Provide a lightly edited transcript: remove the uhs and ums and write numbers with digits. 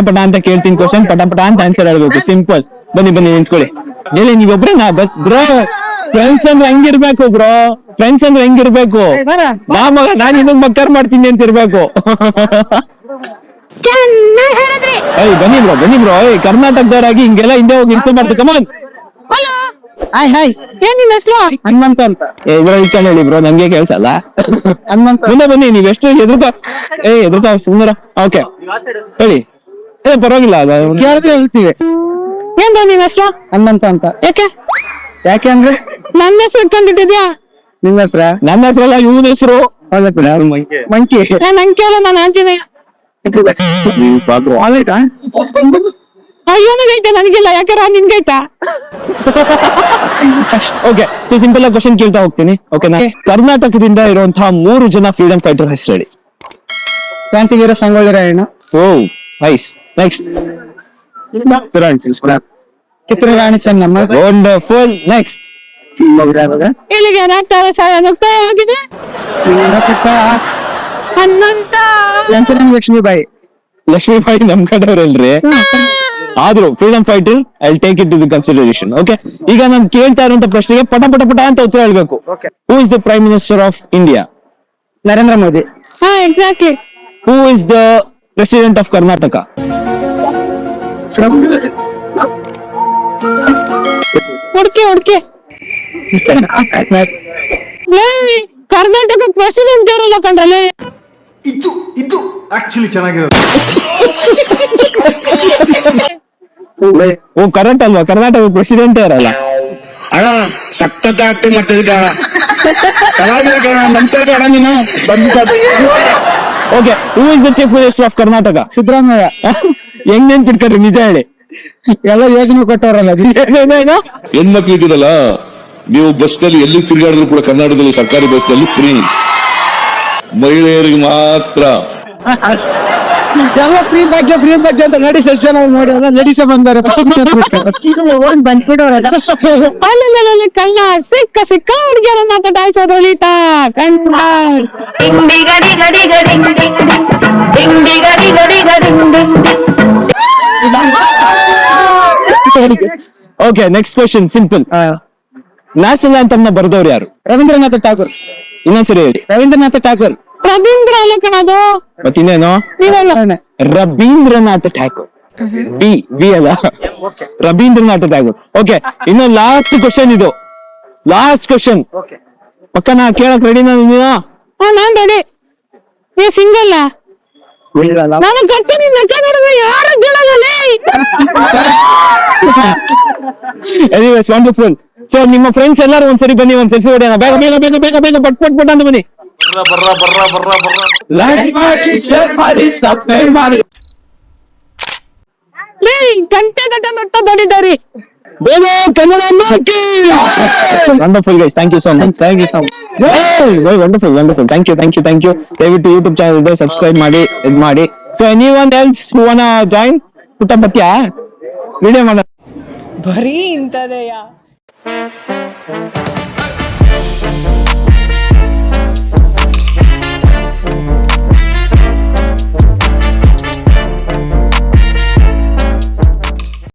ಪಟ ಅಂತ ಕೇಳ್ತೀನಿ ಕ್ವಶನ್, ಪಟ ಅಂತ ಆನ್ಸರ್ ಹೇಳ್ಬೇಕು. ಸಿಂಪಲ್. ಬನ್ನಿ ನಿಂತ್ಕೊಳ್ಳಿ. ಹೇಳಿ ನೀವೊಬ್ರೇನಾ? ಬ್ರೋ ಫ್ರೆಂಡ್ಸ್ ಅಂದ್ರೆ ಹೆಂಗಿರ್ಬೇಕು ಬ್ರೋ? ಫ್ರೆಂಡ್ಸ್ ಅಂದ್ರೆ ಹೆಂಗಿರ್ಬೇಕು? ನಾನ್ ಇನ್ನೊಂದು ಮಕ್ಕರ್ ಮಾಡ್ತೀನಿ ಅಂತ ಇರ್ಬೇಕು. ಬನ್ನಿ ಬ್ರೋ. ಕರ್ನಾಟಕದವರಾಗಿ ಹಿಂಗೆಲ್ಲ ಹಿಂದೆ ಹೋಗಿ ಇಟ್ಕೊಂಡ್ಬಾರ್ದು. ಕಮಾನ್. ಹಾಯ್ ಏನ್ ನಿನ್ನ ಹೆಸರು? ಹನುಮಂತ ಅಂತ. ಇದ್ರಲ್ಲಿ ಹೇಳಿ ಬ್ರೋ, ನಂಗೆ ಕೇಳ್ಸಲ್ಲ. ಹನುಮಂತ. ಮುಂದೆ ಬನ್ನಿ. ನೀವ್ ಎಷ್ಟು ಎದುರ್ತಾ ಸುಂದರ. ಓಕೆ ಹೇಳಿ. ಪರವಾಗಿಲ್ಲ, ಕೇಳಿದ್ರೆ ಹೇಳ್ತೀವಿ. ಏನ್ ನಿನ್ನ ಹೆಸರು? ಹನುಮಂತ ಅಂತ. ಯಾಕೆ ಅಂದ್ರೆ ನನ್ನ ಹೆಸರು ಇಟ್ಕೊಂಡಿದ್ಯಾ? ನಿಮ್ಮ ಹೆಸರ? ನನ್ನ ಹೆಸರು ಅಲ್ಲ, ಇವನ ಹೆಸರು ಮಂಕಿ. ನಂಗೆ ಅಲ್ಲ, ನಾನು ಆಂಜನೇಯ. ಅಯ್ಯೋನಿಗೈತೆ, ನನಗಿಲ್ಲ. ಯಾಕಾರ ನಿನ್ಗೈತಾ? ಓಕೆ, ಸಿಂಪಲ್ ಆಗಿ ಕ್ವಶನ್ ಕೇಳ್ತಾ ಹೋಗ್ತೀನಿ. ಓಕೆನಾ? ಕರ್ನಾಟಕದಿಂದ ಇರುವಂತಹ 3 ಜನ ಫ್ರೀಡಂ ಫೈಟರ್ ಹೆಸರು ಹೇಳಿ. ಕ್ರಾಂತಿವೀರ Sangolli Rayanna. Oh nice. Next Kittur Rani Chennamma. Wonderful. Next ಇಲ್ಲಿಗೆ ಆಗಿದೆ. ಲಕ್ಷ್ಮೀಬಾಯಿ ನಮ್ ಕಡೆಯವ್ರಲ್ರಿ, ಆದ್ರೂ freedom fighter. I take it to the consideration. Okay, ಈಗ ನಾನು ಕೇಳ್ತಾ ಇರುವಂತ ಪ್ರಶ್ನೆಗೆ ಪಟ ಅಂತ ಉತ್ತರ ಹೇಳ್ಬೇಕು. Who is the prime minister of India? Narendra Modi. ಹಾ, exactly. Who is the president of Karnataka? ಹುಡ್ಕೆ ಕರ್ನಾಟಕ ಪ್ರೆಸಿಡೆಂಟ್ ಇರೋಲ್ಲ ಕಂಡ್ರಲ್ಲೇ. ಇದು ಆಕ್ಚುಲಿ ಚೆನ್ನಾಗಿರೋದು. ಓ ಕರೆಕ್ಟ್ ಅಲ್ವಾ? ಕರ್ನಾಟಕ ಪ್ರೆಸಿಡೆಂಟ್ ಇರಲ್ಲ. ಅಣ್ಣ ಸಖತ್ ಆಕ್ಟಿಂಗ್ ಮಾಡ್ತಿದ್ದ. Okay, who is the chief minister of Karnataka? Siddaramaiah. ಹೆಂಗ್ ನೆನ್ಪಿಟ್ಕೊಂಡ್ರಿ? ನಿಜ ಹೇಳಿ. ಎಲ್ಲ ಯೋಜನೆ ಕೊಟ್ಟವ್ರಲ್ಲ. ಹೆಣ್ಮಕ್ಳು ಇದ್ದೀರಲ್ಲ ನೀವು, ಬಸ್ ನಲ್ಲಿ ಎಲ್ಲಿ ತಿರುಗಾಡಿದ್ರು ಕೂಡ ಕರ್ನಾಟಕದಲ್ಲಿ ಸರ್ಕಾರಿ ಬಸ್ ನಲ್ಲಿ ಫ್ರೀ, ಮಹಿಳೆಯರಿಗೆ ಮಾತ್ರ. ಎಲ್ಲ ಫ್ರೀ ಬಗ್ಗೆ ಅಂತ ನಡಿ ಸೆಷನ್ ನೋಡಿ ನಡಿಸ ಬಂದಾರೆ. ಕಣ್ಣ ಸಿಕ್ಕ ಹುಡುಗಿಯರನ್ನ ಕಟಾಯಿಸೋದ್ರಲ್ಲಿ okay, next question simple. National anthem ನ ಬರೆದವ್ರು ಯಾರು? ರವೀಂದ್ರನಾಥ ಟಾಗೋರ್. ಇನ್ನೊಂದ್ಸರಿ ಹೇಳಿ. ರವೀಂದ್ರನಾಥ ಟಾಗೋರ್. ರವೀಂದ್ರ ಅಲ್ಲ ಕಣದು, ಮತ್ತಿನ್ನೇನು? ರವೀಂದ್ರನಾಥ ಠಾಕೂರ್. ಬಿ ಅಲ್ಲ, ರವೀಂದ್ರನಾಥ ಠಾಕೂರ್. ಓಕೆ, ಇನ್ನು ಲಾಸ್ಟ್ ಕ್ವಶನ್ ಇದು. ಲಾಸ್ಟ್ ಕ್ವಶನ್ ಪಕ್ಕನಾ ಕೇಳಕ್ ರೆಡಿ? ನೀನು? ನಾನ್ ರೆಡಿ. ನೀ ಸಿಂಗಲ್? ನಾನು ಕಟ್ತೀನಿ. ಯಾರು ಎನಿವೇಸ್ ವಂಡರ್ಫುಲ್. ಸೊ ನಿಮ್ಮ ಫ್ರೆಂಡ್ಸ್ ಎಲ್ಲರೂ ಒಂದ್ಸರಿ ಬನ್ನಿ, ಒಂದ್ ಸೆಲ್ಫಿ ಹೊಡೆಯೋಣ. ಬೇಗ ಪಟ್ ಅಂತ ಬನ್ನಿ. ಗಂಟೆ ನೊಟ್ಟ ದೊಡ್ಡಿದ್ದಾರೆ. Wonderful guys, thank you so much. Wonderful. Thank you. ದಯವಿಟ್ಟು ಯೂಟ್ಯೂಬ್ ಚಾನಲ್ ಇದೆ, ಸಬ್ಸ್ಕ್ರೈಬ್ ಮಾಡಿ, ಇದ್ ಮಾಡಿ. So anyone else who want to join? ಪುಟ್ಟ ಬತ್ತೀಯಾ ವಿಡಿಯೋ ಮಾಡ? ಬರೀ ಇಂಥದೆಯಾ?